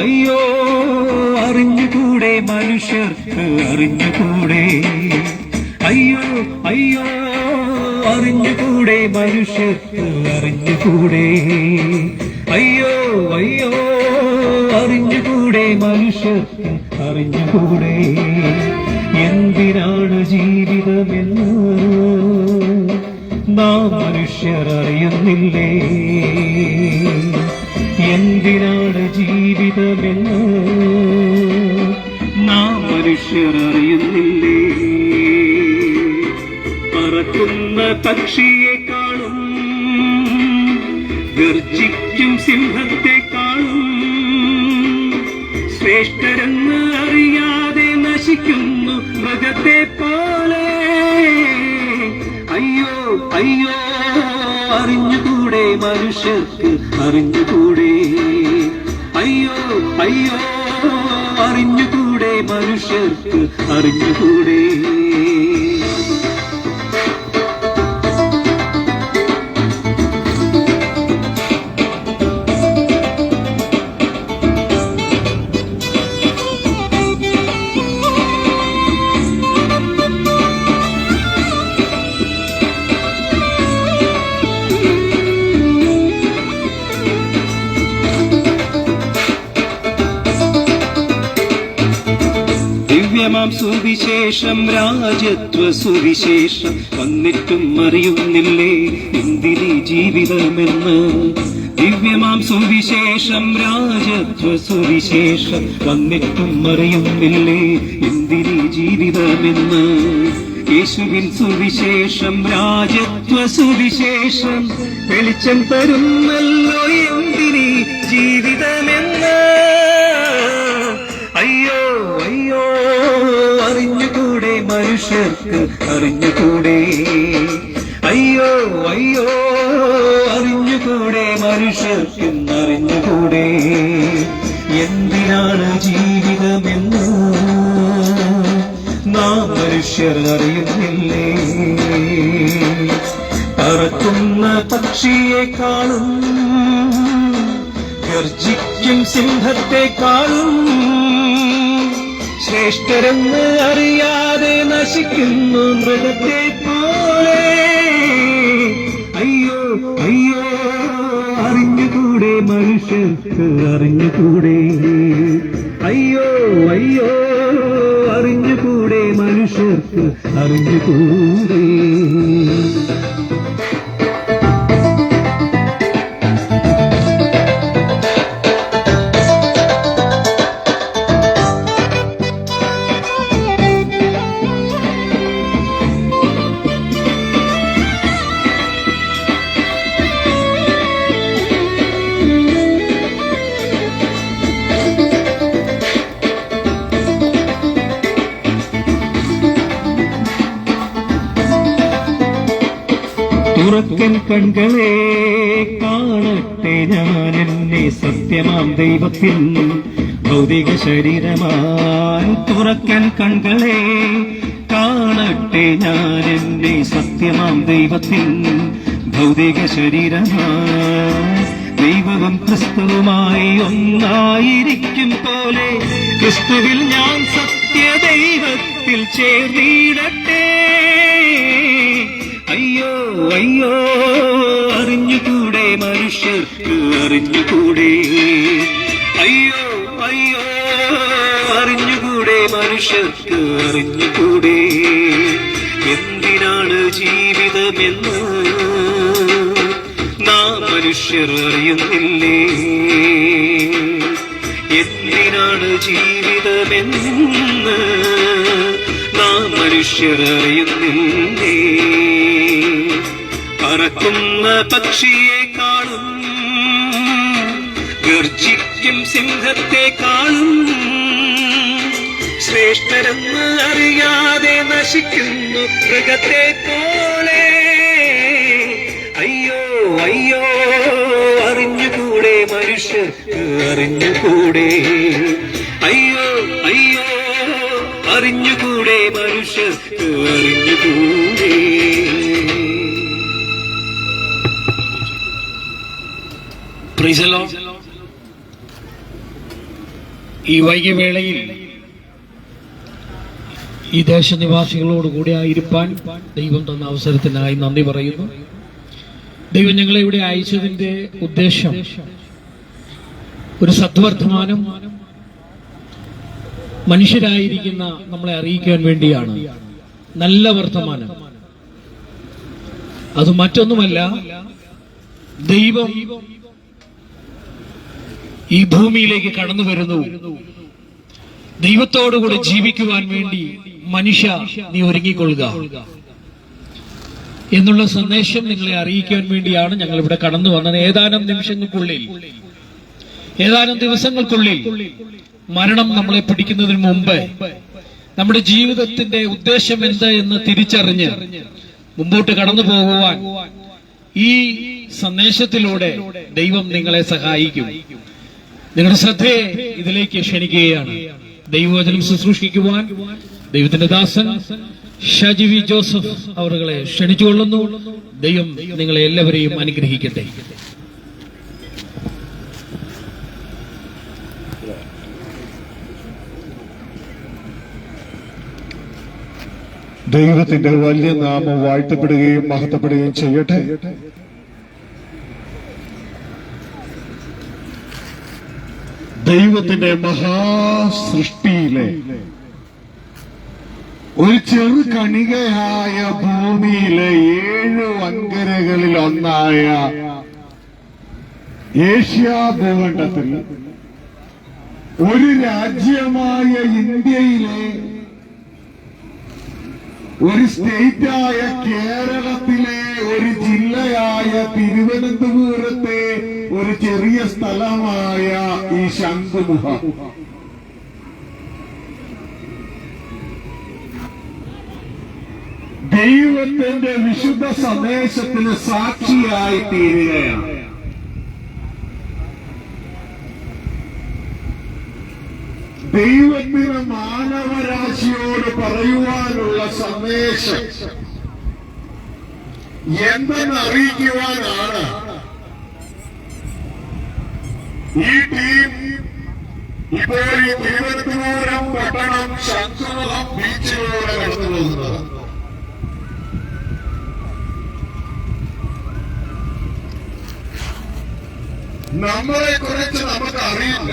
അയ്യോ അറിഞ്ഞുകൂടെ മനുഷ്യർക്ക് അറിഞ്ഞുകൂടെ, അയ്യോ അയ്യോ അറിഞ്ഞുകൂടെ മനുഷ്യർക്ക് അറിഞ്ഞുകൂടെ, അയ്യോ അയ്യോ അറിഞ്ഞുകൂടെ മനുഷ്യർക്ക് അറിഞ്ഞുകൂടെ. എന്തിനാണ് ജീവിതമെന്ന് നാം മനുഷ്യർ അറിയുന്നില്ലേ, എന്തിനാണ് ജീവിതമെന്ന് നാം മനുഷ്യർ അറിയുന്നില്ലേ. പറക്കുന്ന പക്ഷിയെക്കാളും ഗർജിക്കും സിംഹത്തെക്കാളും ശ്രേഷ്ഠരെന്ന് അറിയാതെ നശിക്കുന്നു മൃഗത്തെ പോലെ. അയ്യോ അയ്യോ അറിഞ്ഞുകൂടെ മനുഷ്യർക്ക് അറിഞ്ഞുകൂടെ, അയ്യോ അയ്യോ അറിഞ്ഞുകൂടെ മനുഷ്യർക്ക് അറിഞ്ഞുകൂടെ. ദിവ്യമാം സുവിശേഷം രാജത്വ സുവിശേഷം വന്നിട്ടും അറിയുന്നില്ലേ എന്തിനീ ജീവിതമെന്ന്. ദിവ്യമാം സുവിശേഷം രാജത്വ സുവിശേഷം വന്നിട്ടും അറിയുന്നില്ലേ എന്തിനീ ജീവിതമെന്ന്. യേശുവിൻ സുവിശേഷം രാജത്വ സുവിശേഷം വെളിച്ചം തരുന്നല്ലോ എന്തിനീ ജീവിതമെന്ന്. അയ്യോ അയ്യോ അറിഞ്ഞുകൂടെ മനുഷ്യർക്ക് അറിഞ്ഞുകൂടെ, അയ്യോ അയ്യോ അറിഞ്ഞുകൂടെ മനുഷ്യർക്ക് അറിഞ്ഞുകൂടെ. എന്തിനാണ് ജീവിതമെന്ന് നാം മനുഷ്യർ അറിയുന്നില്ലേ. പറക്കുന്ന പക്ഷിയെക്കാളും ഗർജിക്കും സിംഹത്തെക്കാളും ശ്രേഷ്ഠരെന്ന് അറിയാതെ നശിക്കുന്നു മൃഗത്തെ പോലെ. അയ്യോ അയ്യോ അറിഞ്ഞുകൂടെ മനുഷ്യർക്ക് അറിഞ്ഞുകൂടെ, അയ്യോ അയ്യോ അറിഞ്ഞുകൂടെ മനുഷ്യർക്ക് അറിഞ്ഞുകൂടെ. തുറക്കൻ കൺകളെ കാണട്ടെ ഞാൻ എന്നെ സത്യമാം ദൈവത്തിൻ ഭൗതിക ശരീരമായി. തുറക്കൻ കൺകളെ കാണട്ടെ ഞാൻ എന്നെ സത്യമാം ദൈവത്തിൻ ഭൗതിക ശരീരമായി. ദൈവവും ക്രിസ്തുവുമായി ഒന്നായിരിക്കും പോലെ ക്രിസ്തുവിൽ ഞാൻ സത്യദൈവത്തിൽ ചേർന്നിടട്ടെ. അയ്യോ അയ്യോ അറിഞ്ഞുകൂടെ മനുഷ്യർക്ക് അറിഞ്ഞുകൂടെ, അയ്യോ അയ്യോ അറിഞ്ഞുകൂടെ മനുഷ്യർക്ക് അറിഞ്ഞുകൂടെ. എന്തിനാണ് ജീവിതമെന്ന് നാം മനുഷ്യർ അറിയുന്നില്ലേ, എന്തിനാണ് ജീവിതമെന്ന് നാം മനുഷ്യർ അറിയുന്നില്ലേ. പറക്കുന്ന പക്ഷിയെക്കാളും ഗർജിക്കും സിംഹത്തെക്കാളും ശ്രേഷ്ഠരെന്ന് അറിയാതെ നശിക്കുന്നു മൃഗത്തെ പോലെ. അയ്യോ അയ്യോ അറിഞ്ഞുകൂടെ മനുഷ്യർക്ക് അറിഞ്ഞുകൂടെ, അയ്യോ അയ്യോ അറിഞ്ഞുകൂടെ മനുഷ്യർക്ക് അറിഞ്ഞുകൂടെ. Praise the Lord. ഈ വൈകിവേളയിൽ ഈ ദേശനിവാസികളോടുകൂടി ആയിരിക്കാൻ ദൈവം തന്ന അവസരത്തിനായി നന്ദി പറയുന്നു. ദൈവം ഞങ്ങളെ ഇവിടെ അയച്ചതിന്റെ ഉദ്ദേശം ഒരു സദ്വർത്തമാനം മനുഷ്യരായിരിക്കുന്ന നമ്മളെ അറിയിക്കാൻ വേണ്ടിയാണ്. നല്ല വർത്തമാനം. അത് മറ്റൊന്നുമല്ല, ദൈവം ഈ ഭൂമിയിലേക്ക് കടന്നു വരുന്നു. ദൈവത്തോടുകൂടി ജീവിക്കുവാൻ വേണ്ടി മനുഷ്യ നീ ഒരുങ്ങിക്കൊള്ളുക എന്നുള്ള സന്ദേശം നിങ്ങളെ അറിയിക്കാൻ വേണ്ടിയാണ് ഞങ്ങൾ ഇവിടെ കടന്നു വന്നത്. ഏതാനും നിമിഷങ്ങൾക്കുള്ളിൽ, ഏതാനും ദിവസങ്ങൾക്കുള്ളിൽ മരണം നമ്മളെ പിടിക്കുന്നതിന് മുമ്പ് നമ്മുടെ ജീവിതത്തിന്റെ ഉദ്ദേശം എന്ത് എന്ന് തിരിച്ചറിഞ്ഞ് മുമ്പോട്ട് കടന്നു പോകുവാൻ ഈ സന്ദേശത്തിലൂടെ ദൈവം നിങ്ങളെ സഹായിക്കും. നിങ്ങളുടെ ശ്രദ്ധയെ ഇതിലേക്ക് ക്ഷണിക്കുകയാണ്. ദൈവവചനം ശുശ്രൂഷിക്കുവാൻ ദൈവത്തിന്റെ ദാസൻ ഷാജി വി ജോസഫ് അവരുകളെ ക്ഷണിച്ചുകൊള്ളുന്നു. ദൈവം നിങ്ങളെ എല്ലാവരെയും അനുഗ്രഹിക്കട്ടെ. ദൈവത്തിന്റെ വലിയ നാമം വാഴ്ത്തപ്പെടുകയും മഹത്വപ്പെടുകയും ചെയ്യട്ടെ. ദൈവത്തിന്റെ മഹാസൃഷ്ടിയിലെ ഒരു ചെറു കണികയായ ഭൂമിയിലെ 7 വൻകരകളിൽ ഒന്നായ ഏഷ്യാ ഭൂഖണ്ഡത്തിൽ ഒരു രാജ്യമായ ഇന്ത്യയിലെ ഒരു സ്റ്റേറ്റായ കേരളത്തിലെ ഒരു ജില്ലയായ തിരുവനന്തപുരത്തെ ഒരു ചെറിയ സ്ഥലമായ ഈ ശംഖുമുഖ ദൈവത്തിന്റെ വിശുദ്ധ സന്ദേശത്തിന് സാക്ഷിയായി തീരുകയാണ്. ദൈവത്തിന് മാനവരാശിയോട് പറയുവാനുള്ള സന്ദേശം എന്തെന്നറിയിക്കുവാനാണ് ഈ ടീം ഇപ്പോൾ ഈ തിരുവനന്തപുരം പട്ടണം ശംഖുമുഖം ബീച്ചിലൂടെ കടന്നു പോകുന്നത്. നമ്മളെ കുറിച്ച് നമുക്ക് അറിയില്ല.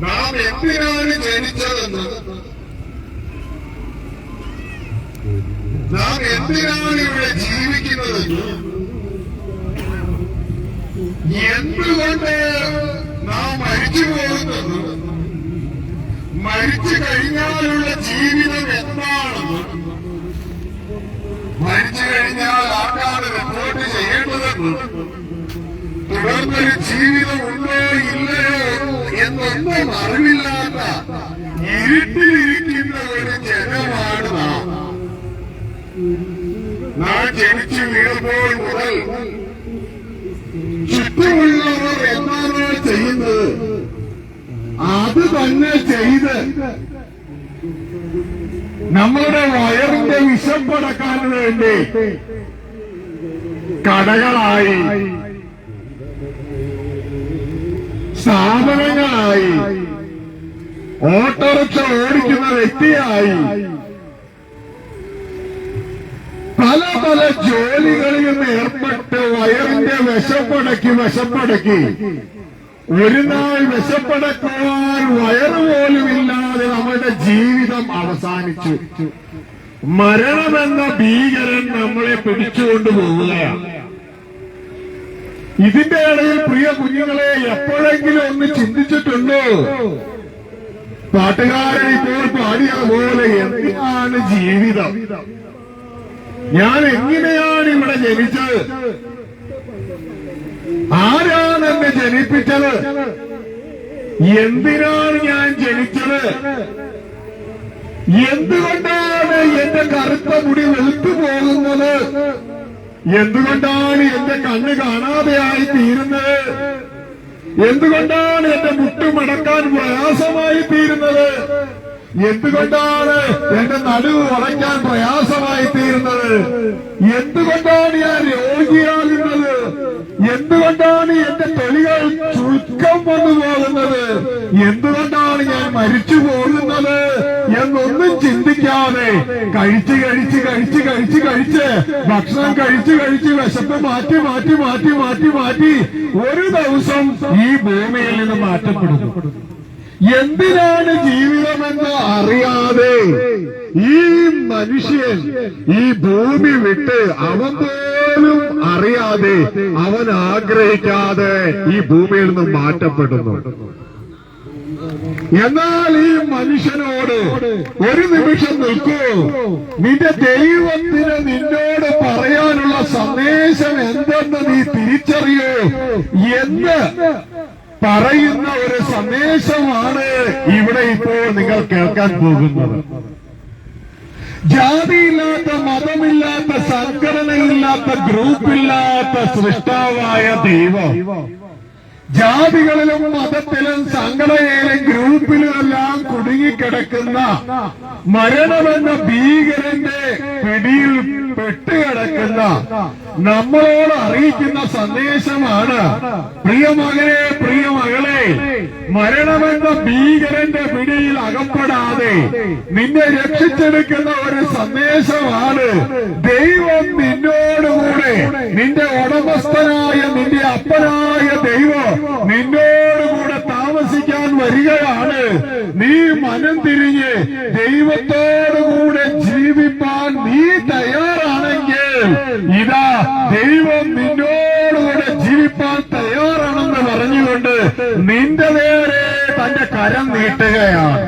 നാം എന്തിനാണ് ജനിച്ചതെന്ന്, നാം എന്തിനാണ് ഇവിടെ ജീവിക്കുന്നതെന്ന്, എന്തുകൊണ്ട് നാം മരിച്ചു പോകുന്നത്, മരിച്ചു കഴിഞ്ഞാലുള്ള ജീവിതം എന്താണെന്ന്, മരിച്ചു കഴിഞ്ഞാൽ ആർക്കാണ് റിപ്പോർട്ട് ചെയ്യേണ്ടതെന്ന്, തുടർന്നൊരു ജീവിതം ഉണ്ടോ ഇല്ലയോ എന്നൊന്നും അറിവില്ലാത്ത ഇരുട്ടിലിരിക്കുന്ന ഒരു ജനമാണ് നാം ജനിച്ചു വീഴുമ്പോൾ മുതൽ ചുറ്റുമുള്ളവർ എന്താണോ ചെയ്യുന്നത് അത് തന്നെ ചെയ്ത് നമ്മുടെ വയറിന്റെ വിശപ്പടക്കാൻ വേണ്ടി കടകളായി, സ്ഥാപനങ്ങളായി, ഓട്ടോറിക്ഷ ഓടിക്കുന്ന വ്യക്തിയായി, പല പല ജോലികളിലും ഏർപ്പെട്ട് വയറിന്റെ വിശപ്പടക്കി ഒരു നാൾ വിശപ്പടക്കുവാൻ വയറ് പോലുമില്ലാതെ നമ്മുടെ ജീവിതം അവസാനിച്ചു. മരണമെന്ന ഭീകരൻ നമ്മളെ പിടിച്ചുകൊണ്ടു പോവുകയാണ്. ഇതിന്റെ ഇടയിൽ പ്രിയ കുഞ്ഞുങ്ങളെ എപ്പോഴെങ്കിലും ഒന്ന് ചിന്തിച്ചിട്ടുണ്ടോ? പാട്ടുകാരൻ ഇപ്പോൾ പാടിയതുപോലെ എന്തിനാണ് ജീവിതം? ഞാൻ എങ്ങനെയാണ് ഇവിടെ ജനിച്ചത്? ആരാണ് എന്നെ ജനിപ്പിച്ചത്? എന്തിനാണ് ഞാൻ ജനിച്ചത്? എന്തുകൊണ്ടാണ് എന്റെ കറുത്ത മുടി വെളുത്തു പോകുന്നത്? എന്തുകൊണ്ടാണ് എന്റെ കണ്ണ് കാണാതെയായി തീരുന്നത്? എന്തുകൊണ്ടാണ് എന്റെ മുട്ടുമടക്കാൻ പ്രയാസമായി തീരുന്നത്? എന്തുകൊണ്ടാണ് എന്റെ നടുവ് വളയ്ക്കാൻ പ്രയാസമായി തീരുന്നത്? എന്തുകൊണ്ടാണ് ഞാൻ രോഗിയാകുന്നത്? എന്തുകൊണ്ടാണ് എന്റെ തൊലികൾ ചുരുക്കം വന്നു പോകുന്നത്? എന്തുകൊണ്ടാണ് ഞാൻ മരിച്ചു പോകുന്നത് എന്നൊന്നും ചിന്തിക്കാതെ കഴിച്ച് ഭക്ഷണം കഴിച്ച് വിശപ്പ് മാറ്റി ഒരു ദിവസം ഈ ഭൂമിയിൽ നിന്ന് മാറ്റപ്പെടുന്നു. എന്തിനാണ് ജീവിതമെന്ന് അറിയാതെ ഈ മനുഷ്യൻ ഈ ഭൂമി വിട്ട് അവൻ പോലും അറിയാതെ, അവൻ ആഗ്രഹിക്കാതെ ഈ ഭൂമിയിൽ നിന്ന് മാറ്റപ്പെടുന്നു. എന്നാൽ ഈ മനുഷ്യനോട് ഒരു നിമിഷം നിൽക്കൂ, നിന്റെ ദൈവത്തിന് നിന്നോട് പറയാനുള്ള സന്ദേശം എന്തെന്ന് നീ തിരിച്ചറിയൂ എന്ന് പറയുന്ന ഒരു സന്ദേശമാണ് ഇവിടെ ഇപ്പോൾ നിങ്ങൾ കേൾക്കാൻ പോകുന്നത്. ജാതിയില്ലാത്ത, മതമില്ലാത്ത, സംഘടനയില്ലാത്ത, ഗ്രൂപ്പില്ലാത്ത സൃഷ്ടാവായ ദൈവം ജാതികളിലും മതത്തിലും സംഘടനയിലും ഗ്രൂപ്പിലുമെല്ലാം കുടുങ്ങിക്കിടക്കുന്ന മരണമെന്ന ഭീകരന്റെ പിടിയിൽ പെട്ടുകിടക്കുന്ന നമ്മളോട് അറിയിക്കുന്ന സന്ദേശമാണ്, പ്രിയമകനെ, പ്രിയമകളെ, മരണമെന്ന ഭീകരന്റെ പിടിയിൽ അകപ്പെടാതെ നിന്നെ രക്ഷിച്ചെടുക്കുന്ന ഒരു സന്ദേശമാണ്. ദൈവം നിന്നോടുകൂടെ, നിന്റെ ഉടമസ്ഥനായ, നിന്റെ അപ്പനായ ദൈവം നിന്നോടുകൂടെ താമസിക്കാൻ വരികയാണ്. നീ മനം തിരിഞ്ഞ് ദൈവത്തോടുകൂടെ ജീവിപ്പാൻ നീ തയ്യാറാണെങ്കിൽ, ഇതാ ദൈവം നിന്നോടുകൂടെ ജീവിപ്പാൻ തയ്യാറാണെന്ന് പറഞ്ഞുകൊണ്ട് നിന്റെ നേരെ തന്റെ കരം നീട്ടുകയാണ്.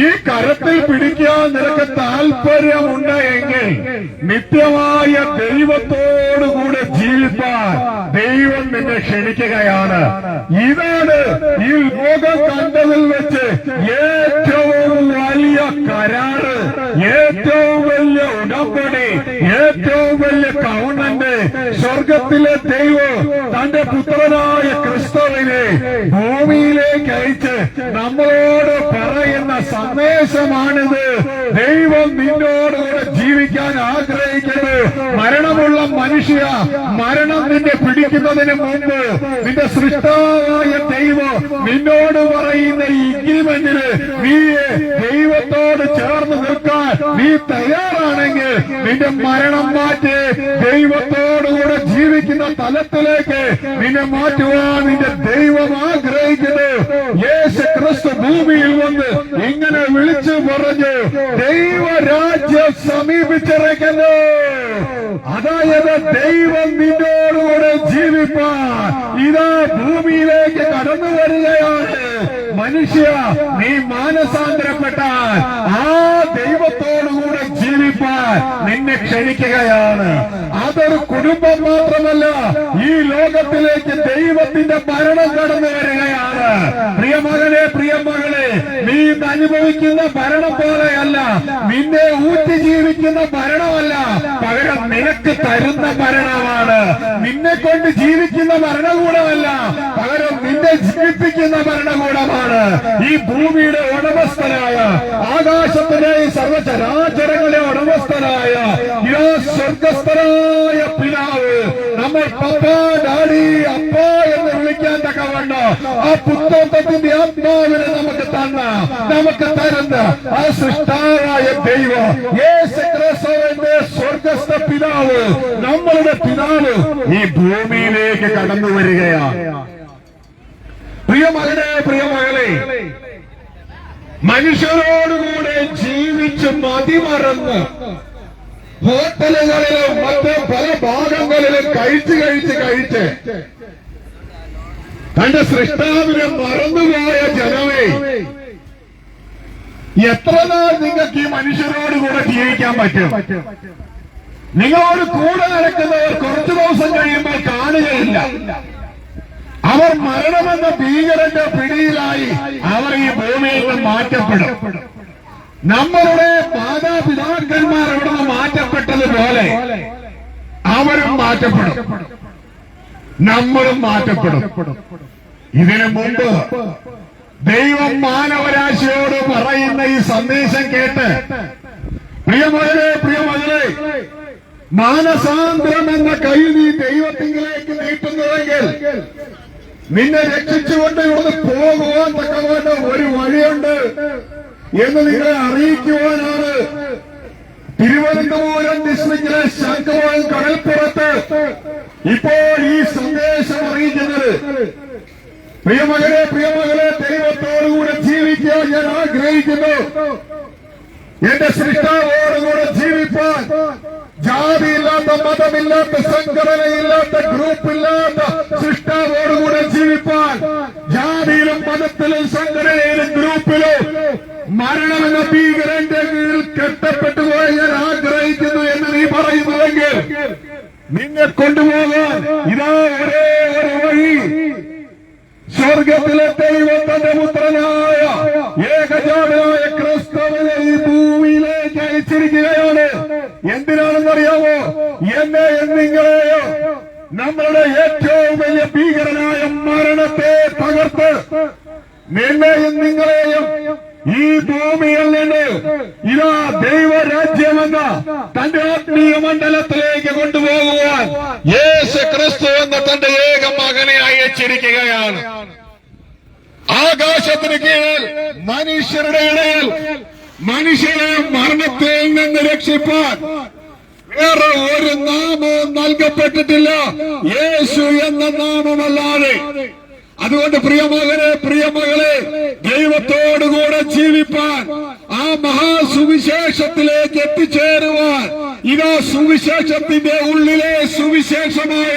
ഈ കരത്തിൽ പിടിക്കാൻ നിനക്ക് താല്പര്യമുണ്ട് എങ്കിൽ നിത്യമായ ദൈവത്തോടുകൂടെ ജീവിപ്പാൻ ദൈവം നിന്നെ ക്ഷണിക്കുകയാണ്. ഇതാണ് ഈ ലോകം കണ്ടതിൽ വെച്ച് ഏറ്റവും വലിയ കരാറ്, ഏറ്റവും വലിയ ഉടമ്പടി, ഏറ്റവും വലിയ കൗണ്ടന്റ്. സ്വർഗത്തിലെ ദൈവം തന്റെ പുത്രനായ ക്രിസ്തുവിനെ ഭൂമിയിലേക്ക് അയച്ച് നമ്മളോട് പറയുന്ന സന്ദേശമാണിത്. ദൈവം നിന്നോടുകൂടെ ജീവിക്കാൻ ആഗ്രഹിക്കുന്നത്. മരണമുള്ള മനുഷ്യ, മരണം നിന്നെ പിടിക്കുന്നതിന് മുമ്പ് നിന്റെ സൃഷ്ടാവായ ദൈവം നിന്നോട് പറയുന്ന ഈ ഇഗ്രിമെന്റിന് നീ ദൈവത്തോട് ചേർന്ന് നിൽക്കാൻ നീ തയ്യാറാണെങ്കിൽ നിന്റെ മരണം മാറ്റി ദൈവത്തോടുകൂടെ ജീവിക്കുന്ന തലത്തിലേക്ക് നിന്നെ മാറ്റുവാൻ നിന്റെ ദൈവം ആഗ്രഹിക്കുന്നു. യേശു ക്രിസ്തു ഭൂമിയിൽ വന്ന് ഇങ്ങനെ വിളിച്ചു പറഞ്ഞു, ദൈവരാജ്യം സമീപിച്ചിരിക്കുന്നു. അതായത് ദൈവം നിന്നോടുകൂടെ ജീവിപ്പാൻ ഇതാ ഭൂമിയിലേക്ക് കടന്നു വരികയാണ്. മനുഷ്യ, നീ മാനസാന്തരപ്പെട്ടാൽ ആ ദൈവത്തോടുകൂടെ ജീവിപ്പാൻ നിന്നെ ക്ഷണിക്കുകയാണ്. അതൊരു കുടുംബം മാത്രമല്ല, ഈ ലോകത്തിലേക്ക് ദൈവത്തിന്റെ ഭരണം കടന്നു വരികയാണ്. പ്രിയമകനെ, പ്രിയമകളെ, നീ ഇന്ന് അനുഭവിക്കുന്ന ഭരണം പോലെയല്ല, നിന്നെ ഊറ്റി ജീവിക്കുന്ന ഭരണമല്ല, പകരം നിനക്ക് തരുന്ന ഭരണമാണ്. നിന്നെ കൊണ്ട് ജീവിക്കുന്ന ഭരണകൂടമല്ല, പകരം നിന്നെ ജീവിപ്പിക്കുന്ന ഭരണകൂടമാണ്. ഈ ഭൂമിയുടെ ഉടമസ്ഥനായ, ആകാശത്തിലെയും സർവചരാചരങ്ങളുടെ ഉടമസ്ഥനായ ഈ സ്വർഗസ്ഥനായ പിതാവ് നമ്മൾ പപ്പ, ഡാഡി, അപ്പ എന്ന് വിളിക്കാൻ തക്കവണ്ണം ആ പുത്രത്വത്തിന്റെ ആത്മാവിനെ നമുക്ക് തരുന്ന ആ സൃഷ്ടാവായ ദൈവം യേശു ക്രിസ്തുവിന്റെ സ്വർഗസ്ഥ പിതാവ്, നമ്മളുടെ പിതാവ് ഈ ഭൂമിയിലേക്ക് കടന്നു വരികയാണ്. പ്രിയമകനെ, പ്രിയമകളെ, മനുഷ്യരോടുകൂടെ ജീവിച്ച് മതിമറന്ന് ഹോട്ടലുകളിലും മറ്റ് പല ഭാഗങ്ങളിലും കഴിച്ച് തന്റെ സൃഷ്ടാവിനെ മറന്നുപോയ ജനമേ, എത്ര നാൾ നിങ്ങൾക്ക് ഈ മനുഷ്യരോടുകൂടെ ജീവിക്കാൻ പറ്റും? നിങ്ങളോട് കൂടെ നടക്കുന്നവർ കുറച്ചു ദിവസം കഴിയുമ്പോൾ കാണുകയില്ല. അവർ മരണമെന്ന ഭീകരന്റെ പിടിയിലായി അവർ ഈ ഭൂമിയിൽ നിന്ന് മാറ്റപ്പെടും. നമ്മളുടെ മാതാപിതാക്കന്മാർ ഇവിടുന്ന് മാറ്റപ്പെട്ടതുപോലെ അവരും മാറ്റപ്പെടും, നമ്മളും മാറ്റപ്പെടും. ഇതിനു മുമ്പ് ദൈവം മാനവരാശിയോട് പറയുന്ന ഈ സന്ദേശം കേട്ട് പ്രിയമകളെ, മാനസാന്തരം എന്ന കൈ നീ ദൈവത്തിങ്കിലേക്ക് നീട്ടുന്നുവെങ്കിൽ നിന്നെ രക്ഷിച്ചുകൊണ്ട് ഇവിടുന്ന് പോകുവാൻ തക്കവണ്ണം ഒരു വഴി അവിടെയുണ്ട് എന്ന് നിങ്ങളെ അറിയിക്കുവാനാണ് തിരുവനന്തപുരം ഡിസ്ട്രിക്റ്റിലെ ശംഖുവം കടൽപ്പുറത്ത് ഇപ്പോൾ ഈ സന്ദേശം അറിയിക്കുന്നത്. പ്രിയമകളെ ദൈവത്തോടുകൂടെ ജീവിക്കാൻ ഞാൻ ആഗ്രഹിക്കുന്നു. എന്റെ സൃഷ്ടാവോടുകൂടെ ജീവിപ്പാൻ ജാതിയില്ലാത്ത, മതമില്ലാത്ത, സംഘടനയില്ലാത്ത, ഗ്രൂപ്പില്ലാത്ത സൃഷ്ടാവോടുകൂടെ ജീവിപ്പാൻ ജാതിയിലും മതത്തിലും സംഘടനയിലും ഗ്രൂപ്പിലും മരണമെന്ന ഭീകരന്റെ കീഴിൽ കെട്ടപ്പെട്ടു പോയി ഞാൻ ആഗ്രഹിക്കുന്നു എന്ന് നീ പറയുന്നുവെങ്കിൽ നിന്നെ കൊണ്ടുപോകാൻ ഇതാ ഒരേ ഒരു വഴി. സ്വർഗത്തിലെ ദൈവം തന്റെ പുത്രനായ ഏകജാതനായ ക്രിസ്തുവിനെ ഈ ഭൂമിയിലേക്ക് അയച്ചിരിക്കുകയാണ്. എന്തിനാണെന്നറിയാമോ? എന്നെ നിങ്ങളെയോ നമ്മളുടെ ഏറ്റവും വലിയ ഭീകരനായ മരണത്തെ തകർത്ത് നിന്നെയും നിങ്ങളെയും ഈ ഭൂമിയിൽ നിന്ന് ഇതാ ദൈവരാജ്യമെന്ന തന്റെ ആത്മീയ മണ്ഡലത്തിലേക്ക് കൊണ്ടുപോകുവാൻ യേശു ക്രിസ്തു എന്ന തന്റെ ഏക മകനെ അയച്ചിരിക്കുകയാണ്. ആകാശത്തിന് കീഴിൽ മനുഷ്യരുടെ ഇടയിൽ മനുഷ്യരെ മരണത്തിൽ നിന്ന് രക്ഷിപ്പാൻ വേറെ ഒരു നാമവും നൽകപ്പെട്ടിട്ടില്ല, യേശു എന്ന നാമമല്ലാതെ. അതുകൊണ്ട് പ്രിയമകളെ ദൈവത്തോടുകൂടെ ജീവിപ്പാൻ, ആ മഹാസുവിശേഷത്തിലേക്ക് എത്തിച്ചേരുവാൻ, ഇതാ സുവിശേഷത്തിന്റെ ഉള്ളിലെ സുവിശേഷമായ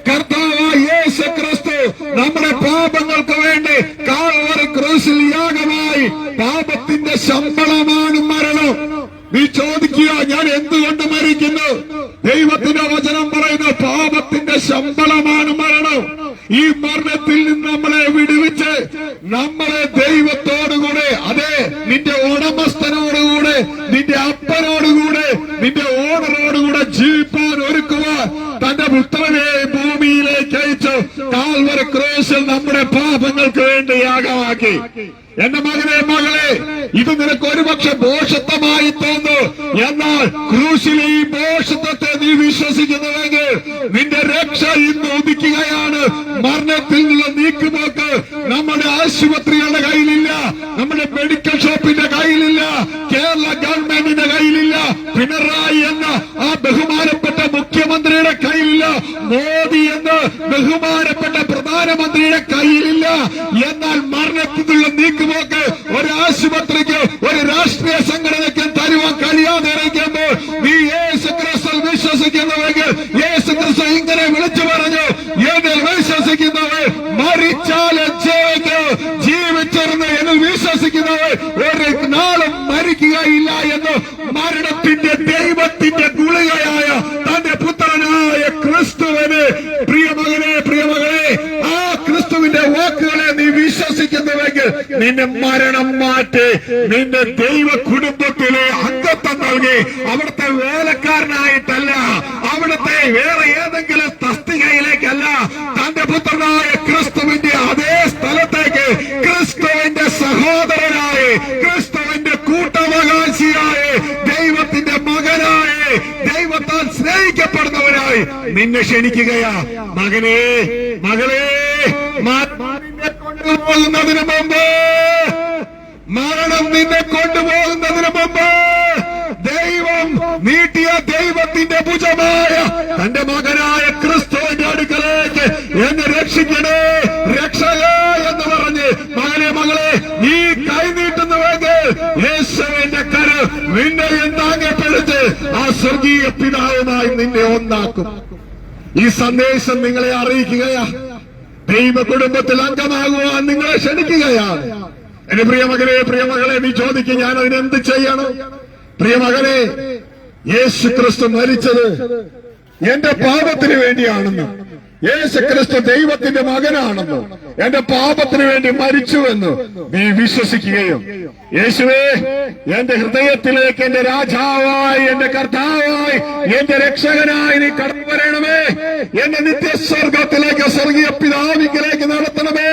കർത്താവായ യേശു ക്രിസ്തു നമ്മുടെ പാപങ്ങൾക്ക് വേണ്ടി കാൽവരി ക്രൂശിൽ യാഗമായി. പാപത്തിന്റെ ശമ്പളമാണ് മരണം. നീ ചോദിക്കുക, ഞാൻ എന്തുകൊണ്ട് മരിക്കുന്നു? ദൈവത്തിന്റെ വചനം പറയുന്നു, പാപത്തിന്റെ ശമ്പളമാണ് മരണം. ഈ മരണത്തിൽ നിന്ന് നമ്മളെ വിടുവിച്ച് നമ്മളെ ദൈവത്തോടുകൂടെ, അതെ, നിന്റെ ഉടമസ്ഥനോടുകൂടെ, നിന്റെ അപ്പനോടുകൂടെ, നിന്റെ ഓണറോടുകൂടെ ജീവിപ്പാൻ ഒരുക്കുവാൻ തന്റെ പുത്രനെ ഭൂമിയിലേക്ക് അയച്ചു കാൽവരി ക്രൂശിൽ നമ്മുടെ പാപങ്ങൾക്ക് വേണ്ടി യാഗമാക്കി. എന്റെ മകളെ, ഇത് നിനക്ക് ഒരുപക്ഷെ ഭോഷത്വമായി തോന്നു. എന്നാൽ ക്രൂശിലെ ഈ ഭോഷത്വത്തെ നീ വിശ്വസിക്കുന്നുവെങ്കിൽ നിന്റെ രക്ഷ ഇന്ന് ഉദിക്കുകയാണ്. മരണത്തിൽ നിന്നുള്ള നീക്കുപോക്ക് നമ്മുടെ ആശുപത്രികളുടെ കയ്യിലില്ല, നമ്മുടെ മെഡിക്കൽ ഷോപ്പിന്റെ കയ്യിലില്ല, കേരള ഗവൺമെന്റിന്റെ കയ്യിലില്ല, പിണറായി എന്ന ആ ബഹുമാനപ്പെട്ട മുഖ്യമന്ത്രിയുടെ കയ്യിലില്ല, മോദി എന്ന ബഹുമാനപ്പെട്ട പ്രധാനമന്ത്രിയുടെ കയ്യിലില്ല. എന്നാൽ മരണത്തിൽ നിന്നുള്ള നീക്കുപോക്ക് ഒരു ആശുപത്രിക്ക്, ഒരു രാഷ്ട്രീയ സംഘടനയ്ക്ക് തരുവാൻ കഴിയാതെ ഇരിക്കുമ്പോൾ നീ യേശു ക്രിസ്തു വിശ്വസിക്കുന്നുവെങ്കിൽ യേശു ക്രിസ്തു ഇങ്ങനെ വിളിച്ചു പറഞ്ഞു, എന്നിൽ വിശ്വസിക്കുന്നവർ മരിച്ചാലും ജീവിച്ചിരുന്ന് എന്നിൽ വിശ്വസിക്കുന്നവർ ഒരു നാളും മരിക്കുകയില്ല എന്ന് മരണത്തിന്റെ ദൈവത്തിന്റെ ഗുളികയായ തന്റെ പുത്രനായ ക്രിസ്തുവിന് പ്രിയമകളെ ആ ക്രിസ്തുവിന്റെ വാക്കുകളെ നീ വിശ്വസിക്കുന്നുവെങ്കിൽ നിന്നെ മരണം മാറ്റി നിന്റെ ദൈവ കുടുംബത്തിലെ അംഗത്വം നൽകി അവിടുത്തെ വേലക്കാരനായിട്ടല്ല, അവിടുത്തെ വേറെ ഏതെങ്കിലും തസ്തികയിലേക്കല്ല, തന്റെ പുത്രനായ ക്രിസ്തുവിന്റെ അതേ സ്ഥലത്തേക്ക് ക്രിസ്തുവിന്റെ സഹോദരനായി, ക്രിസ്തുവിന്റെ കൂട്ടവകാശിയായി, ദൈവത്തിന്റെ മകനായി, ദൈവത്താൽ സ്നേഹിക്കപ്പെടുന്നവരായി നിന്നെ ക്ഷണിക്കുകയാ. മകളെ നിന്നെ കൊണ്ടുപോകുന്നതിന് മുമ്പ്, മരണം നിന്നെ കൊണ്ടുപോകുന്നതിന് മുമ്പ് ദൈവം നീട്ടിയ ദൈവത്തിന്റെ ഭുജമായ തന്റെ മകനായ ക്രിസ്തുവിന്റെ അടുക്കലേക്ക് എന്നെ രക്ഷിക്കണേ, രക്ഷക എന്ന് പറഞ്ഞ് മകളെ നീ കൈനീട്ടുന്നുവെങ്കിൽ യേശുവിന്റെ കരു നിന്നെ താങ്ങപ്പെടുത്ത് ആ സ്വർഗീയ പിതാവുമായി നിന്നെ ഒന്നാക്കും. ഈ സന്ദേശം നിങ്ങളെ അറിയിക്കുകയാ. ദൈവ കുടുംബത്തിൽ അംഗമാകുവാൻ നിങ്ങളെ ക്ഷണിക്കുകയാണ്. എന്റെ പ്രിയമകളെ നീ ചോദിക്കും, ഞാൻ അതിനെന്ത് ചെയ്യണം? പ്രിയമകളെ, യേശു ക്രിസ്തു മരിച്ചത് എന്റെ പാപത്തിന് വേണ്ടിയാണെന്ന്, യേശു ക്രിസ്തു ദൈവത്തിന്റെ മകനാണെന്ന്, എന്റെ പാപത്തിന് വേണ്ടി മരിച്ചുവെന്ന് നീ വിശ്വസിക്കുകയും യേശുവേ എന്റെ ഹൃദയത്തിലേക്ക് എന്റെ രാജാവായി, എന്റെ കർത്താവായി, എന്റെ രക്ഷകനായി നീ കടന്നു വരണമേ, എന്നെ നിത്യസ്വർഗത്തിലേക്ക് സ്വർഗീയ പിതാവിലേക്ക് നടത്തണമേ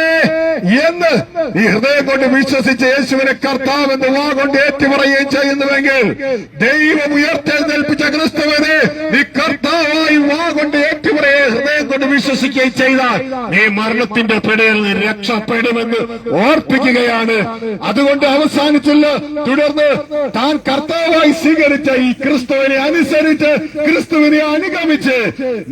എന്ന് ഈ ഹൃദയം കൊണ്ട് വിശ്വസിച്ച് യേശുവിനെ കർത്താവെന്ന് വാ കൊണ്ട് ഏറ്റുപറയുകയും ചെയ്യുന്നുവെങ്കിൽ ദൈവം ഉയർത്തെഴുന്നേൽപ്പിച്ച ക്രിസ്തുവിനെ നീ കർത്താവായി വാ കൊണ്ട് ഒരേവരെ ഹൃദയം കൊണ്ട് വിശ്വസിക്കുകയും ചെയ്താൽ നീ മരണത്തിന്റെ പിടിയിൽ നിന്ന് രക്ഷപ്പെടുമെന്ന് ഓർപ്പിക്കുകയാണ്. അതുകൊണ്ട് അവസാനിച്ചില്ല. തുടർന്ന് താൻ കർത്താവായി സ്വീകരിച്ച ഈ ക്രിസ്തുവിനെ അനുസരിച്ച് ക്രിസ്തുവിനെ അനുഗമിച്ച്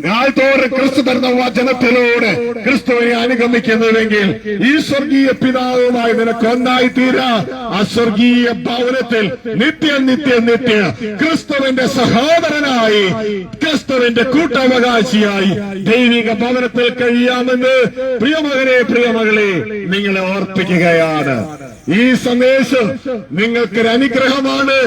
നാൾതോറും ക്രിസ്തു തരുന്ന വചനത്തിലൂടെ ക്രിസ്തുവിനെ അനുഗമിക്കുന്നുവെങ്കിൽ ഈ സ്വർഗീയ പിതാവുമായി നിനക്ക് ഒന്നായി തീരാ. ആ സ്വർഗീയ ഭവനത്തിൽ നിത്യം നിത്യം നിത്യം ക്രിസ്തുവിന്റെ സഹോദരനായി ക്രിസ്തുവിന്റെ കൂട്ടവകാശിയായി ദൈവിക ഭവനത്തിൽ കഴിയാമെന്ന് പ്രിയമകനെ പ്രിയമകളെ നിങ്ങളെ ഓർപ്പിക്കുകയാണ്. ഈ സന്ദേശം നിങ്ങൾക്കൊരു അനുഗ്രഹമാണ്.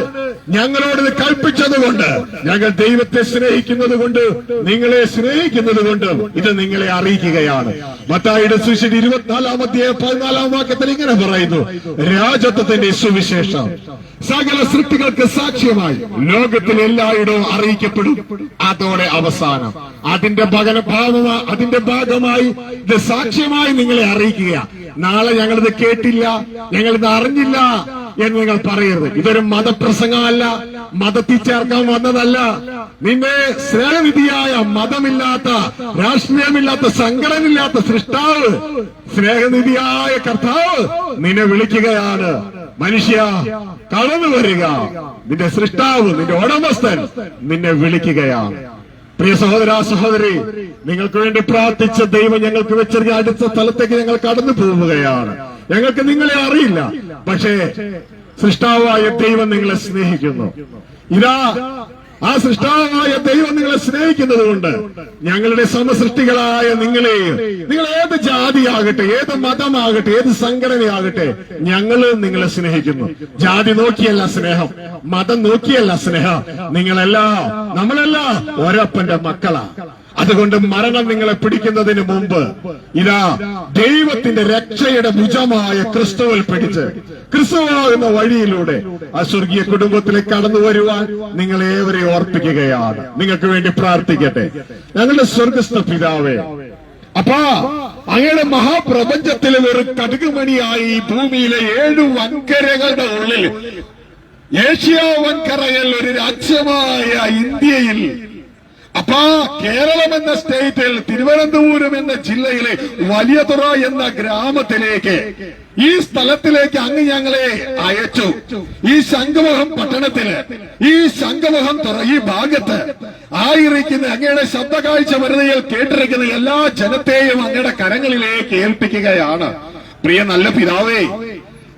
ഞങ്ങളോട് ഇത് കൽപ്പിച്ചതുകൊണ്ട്, ഞങ്ങൾ ദൈവത്തെ സ്നേഹിക്കുന്നത് കൊണ്ട്, നിങ്ങളെ സ്നേഹിക്കുന്നത് കൊണ്ട് ഇത് നിങ്ങളെ അറിയിക്കുകയാണ്. മത്തായിയുടെ സുവിശേഷം 24-14 വാക്യത്തിൽ ഇങ്ങനെ പറയുന്നു, രാജത്വത്തിന്റെ സുവിശേഷം സകല സൃഷ്ടികൾക്ക് സാക്ഷ്യമായി ലോകത്തിൽ എല്ലായിടവും അറിയിക്കപ്പെടും. അതോടെ അവസാനം അതിന്റെ ഭാഗമായി ഇത് സാക്ഷ്യമായി നിങ്ങളെ അറിയിക്കുക. നാളെ ഞങ്ങളിത് കേട്ടില്ല, ഞങ്ങളിത് അറിഞ്ഞില്ല എന്ന് നിങ്ങൾ പറയരുത്. ഇതൊരു മതപ്രസംഗമല്ല, മതത്തിൽ ചേർക്കാൻ വന്നതല്ല. നിന്നെ സ്നേഹനിധിയായ മതമില്ലാത്ത, രാഷ്ട്രീയമില്ലാത്ത, സംഘടനയില്ലാത്ത സൃഷ്ടാവ്, സ്നേഹനിധിയായ കർത്താവ് നിന്നെ വിളിക്കുകയാണ്. മനുഷ്യ കടന്നു വരിക, നിന്റെ സൃഷ്ടാവ്, നിന്റെ ഉടമസ്ഥൻ നിന്നെ വിളിക്കുകയാണ്. പ്രിയ സഹോദര സഹോദരി, നിങ്ങൾക്ക് വേണ്ടി പ്രാർത്ഥിച്ച ദൈവം ഞങ്ങൾക്ക് വെച്ചെറിയ അടുത്ത സ്ഥലത്തേക്ക് ഞങ്ങൾ കടന്നു പോവുകയാണ്. ഞങ്ങൾക്ക് നിങ്ങളെ അറിയില്ല, പക്ഷേ സൃഷ്ടാവായ ദൈവം നിങ്ങളെ സ്നേഹിക്കുന്നു. ഇതാ ആ സൃഷ്ടാവായ ദൈവം നിങ്ങളെ സ്നേഹിക്കുന്നത് കൊണ്ട് ഞങ്ങളുടെ സമസൃഷ്ടികളായ നിങ്ങളെയും, നിങ്ങൾ ഏത് ജാതിയാകട്ടെ, ഏത് മതമാകട്ടെ, ഏത് സംഘടനയാകട്ടെ, ഞങ്ങൾ നിങ്ങളെ സ്നേഹിക്കുന്നു. ജാതി നോക്കിയല്ല സ്നേഹം, മതം നോക്കിയല്ല സ്നേഹം. നിങ്ങളെല്ലാം, നമ്മളെല്ലാം ഒരപ്പന്റെ മക്കളാ. അതുകൊണ്ട് മരണം നിങ്ങളെ പിടിക്കുന്നതിന് മുമ്പ് ഇതാ ദൈവത്തിന്റെ രക്ഷയുടെ ഭുജമായ ക്രിസ്തുവിൽ പിടിച്ച് ക്രിസ്തുവാകുന്ന വഴിയിലൂടെ ആ സ്വർഗീയ കുടുംബത്തിലേക്ക് കടന്നു വരുവാൻ നിങ്ങളേവരെ ഓർപ്പിക്കുകയാണ്. നിങ്ങൾക്ക് വേണ്ടി പ്രാർത്ഥിക്കട്ടെ. ഞങ്ങളുടെ സ്വർഗസ്ഥ പിതാവേ, അപ്പാ, അങ്ങയുടെ മഹാപ്രപഞ്ചത്തിലെ ഒരു കടുകുമണിയായി ഈ ഭൂമിയിലെ 7 വൻകരകളുടെ ഉള്ളിൽ ഏഷ്യ വൻകരയിൽ ഒരു രാജ്യമായ ഇന്ത്യയിൽ, അപ്പാ, കേരളം എന്ന സ്റ്റേറ്റിൽ തിരുവനന്തപുരം എന്ന ജില്ലയിലെ വലിയതുറ എന്ന ഗ്രാമത്തിലേക്ക്, ഈ സ്ഥലത്തിലേക്ക് അങ്ങ് ഞങ്ങളെ അയച്ചു. ഈ ശംഖുമുഖം പട്ടണത്തില്, ഈ ശംഖുമുഖം ഈ ഭാഗത്ത് ആയിരിക്കുന്ന അങ്ങയുടെ ശബ്ദകാഴ്ച വരുന്നതിൽ കേട്ടിരിക്കുന്ന എല്ലാ ജനത്തെയും അങ്ങയുടെ കരങ്ങളിലേക്ക് ഏൽപ്പിക്കുകയാണ്. പ്രിയ നല്ല പിതാവേ,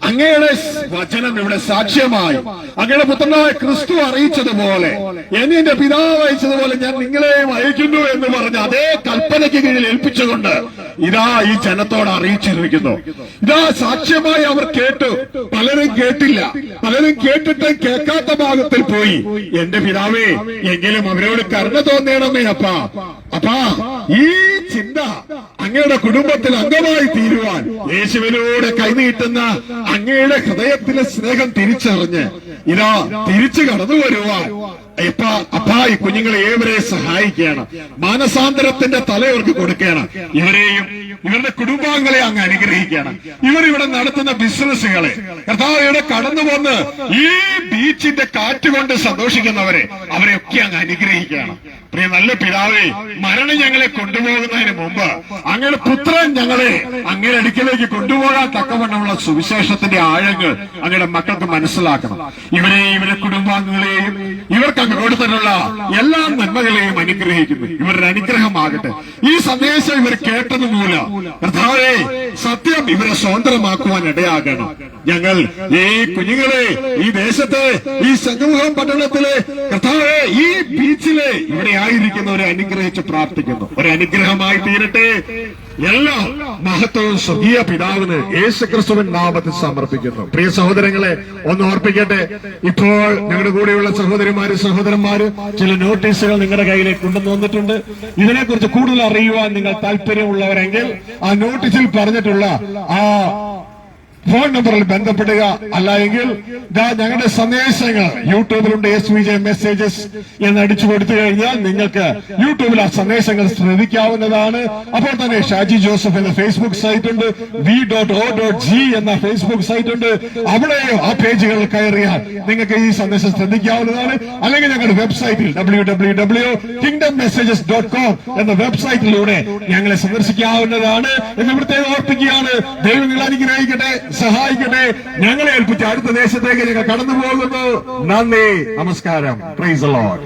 അങ്ങയുടെ വചനം ഇവിടെ സാക്ഷ്യമായി അങ്ങയുടെ പുത്രനായ ക്രിസ്തു അറിയിച്ചതുപോലെ, എന്റെ പിതാവ് അയച്ചതുപോലെ ഞാൻ നിങ്ങളെയും അയക്കുന്നു എന്ന് പറഞ്ഞ് അതേ കൽപ്പനയ്ക്ക് കീഴിൽ ഏൽപ്പിച്ചുകൊണ്ട് ഇതാ ഈ ജനത്തോട് അറിയിച്ചിരിക്കുന്നു. ഇതാ സാക്ഷ്യമായി അവർ കേട്ടു. പലരും കേട്ടില്ല, പലരും കേട്ടിട്ട് കേൾക്കാത്ത ഭാഗത്തിൽ പോയി. എന്റെ പിതാവേ, എങ്കിലും അവരോട് കരുണ തോന്നണമേ അപ്പാ. അപ്പാ, ഈ ചിന്ത അങ്ങയുടെ കുടുംബത്തിൽ അംഗമായി തീരുവാൻ യേശുവിലൂടെ കൈനീട്ടുന്ന അങ്ങയുടെ ഹൃദയത്തിലെ സ്നേഹം തിരിച്ചറിഞ്ഞ് ഇതാ തിരിച്ചു കടന്നു വരുവാൻ അപ്പാ ഈ കുഞ്ഞുങ്ങളെ ഏവരെ സഹായിക്കണം. മാനസാന്തരത്തിന്റെ തലയവർക്ക് കൊടുക്കണം. ഇവരെയും ഇവരുടെ കുടുംബാംഗങ്ങളെ അങ്ങ് അനുഗ്രഹിക്കണം. ഇവരിവിടെ നടത്തുന്ന ബിസിനസ്സുകളെ കർത്താവ് ഇവിടെ കടന്നു വന്ന് ഈ ബീച്ചിന്റെ കാറ്റുകൊണ്ട് സന്തോഷിക്കുന്നവരെ അവരെയൊക്കെ അങ്ങ് അനുഗ്രഹിക്കണം. പ്രിയ നല്ല പിതാവേ, മരണം ഞങ്ങളെ കൊണ്ടുപോകുന്നതിന് മുമ്പ് അങ്ങയുടെ പുത്രൻ ഞങ്ങളെ അങ്ങയുടെ അടുക്കിലേക്ക് കൊണ്ടുപോകാൻ തക്കവണ്ണമുള്ള സുവിശേഷത്തിന്റെ ആഴങ്ങൾ അങ്ങയുടെ മക്കൾക്ക് മനസ്സിലാക്കണം. ഇവരെയും ഇവരുടെ കുടുംബാംഗങ്ങളെയും ഇവർക്ക് അങ്ങ് കൊടുത്തിട്ടുള്ള എല്ലാ നന്മകളെയും അനുഗ്രഹിക്കുന്നു. ഇവരുടെ അനുഗ്രഹമാകട്ടെ. ഈ സന്ദേശം ഇവർ കേട്ടതുമൂലം കർത്താവേ, സത്യം ഇവരെ സ്വതന്ത്രമാക്കുവാൻ ഇടയാകണം. ഞങ്ങൾ ഈ കുഞ്ഞുങ്ങളെ ഈ ദേശത്തെ ഈ ശംഖുമുഖം പട്ടണത്തിലെ കർത്താവേ, ഈ ബീച്ചിലെ ഇവിടെ ആയിരിക്കുന്നവരെ അനുഗ്രഹിച്ച് പ്രാർത്ഥിക്കുന്നു. ഒരു അനുഗ്രഹമായി തീരട്ടെ. എല്ലാ മഹത്വവും സ്വർഗീയ പിതാവിന് യേശുക്രിസ്തുവിൻ നാമത്തിൽ സമർപ്പിക്കുന്നു. പ്രിയ സഹോദരങ്ങളെ, ഒന്ന് ഓർപ്പിക്കട്ടെ, ഇപ്പോൾ ഞങ്ങളുടെ കൂടെയുള്ള സഹോദരിമാര് സഹോദരന്മാര് ചില നോട്ടീസുകൾ നിങ്ങളുടെ കയ്യിലേക്ക് കൊണ്ടുവന്നു വന്നിട്ടുണ്ട്. ഇതിനെക്കുറിച്ച് കൂടുതൽ അറിയുവാൻ നിങ്ങൾ താല്പര്യമുള്ളവരെങ്കിൽ ആ നോട്ടീസിൽ പറഞ്ഞിട്ടുള്ള ആ ഫോൺ നമ്പറിൽ ബന്ധപ്പെടുക. അല്ല എങ്കിൽ ഞങ്ങളുടെ സന്ദേശങ്ങൾ യൂട്യൂബിലുണ്ട്. SVJ മെസ്സേജസ് എന്ന് അടിച്ചു കൊടുത്തു കഴിഞ്ഞാൽ നിങ്ങൾക്ക് യൂട്യൂബിൽ ആ സന്ദേശങ്ങൾ ശ്രദ്ധിക്കാവുന്നതാണ്. അപ്പോൾ തന്നെ ഷാജി ജോസഫ് എന്ന ഫേസ്ബുക്ക് സൈറ്റ് ഉണ്ട്, v.o.g എന്ന ഫേസ്ബുക്ക് സൈറ്റ് ഉണ്ട്. അവിടെയോ ആ പേജുകൾ കയറിയാൽ നിങ്ങൾക്ക് ഈ സന്ദേശം ശ്രദ്ധിക്കാവുന്നതാണ്. അല്ലെങ്കിൽ ഞങ്ങളുടെ വെബ്സൈറ്റിൽ www.kingdommessages.com എന്ന വെബ്സൈറ്റിലൂടെ ഞങ്ങളെ സന്ദർശിക്കാവുന്നതാണ് എന്ന് പ്രത്യേകം ഓർപ്പിക്കുകയാണ്. ദൈവം നിങ്ങളെ അനുഗ്രഹിക്കട്ടെ, സഹായിക്കട്ടെ. ഞങ്ങളെ ഏൽപ്പിച്ച അടുത്ത ദേശത്തേക്ക് ഞങ്ങൾ കടന്നു പോകുന്നു. നന്ദി, നമസ്കാരം. Praise the Lord.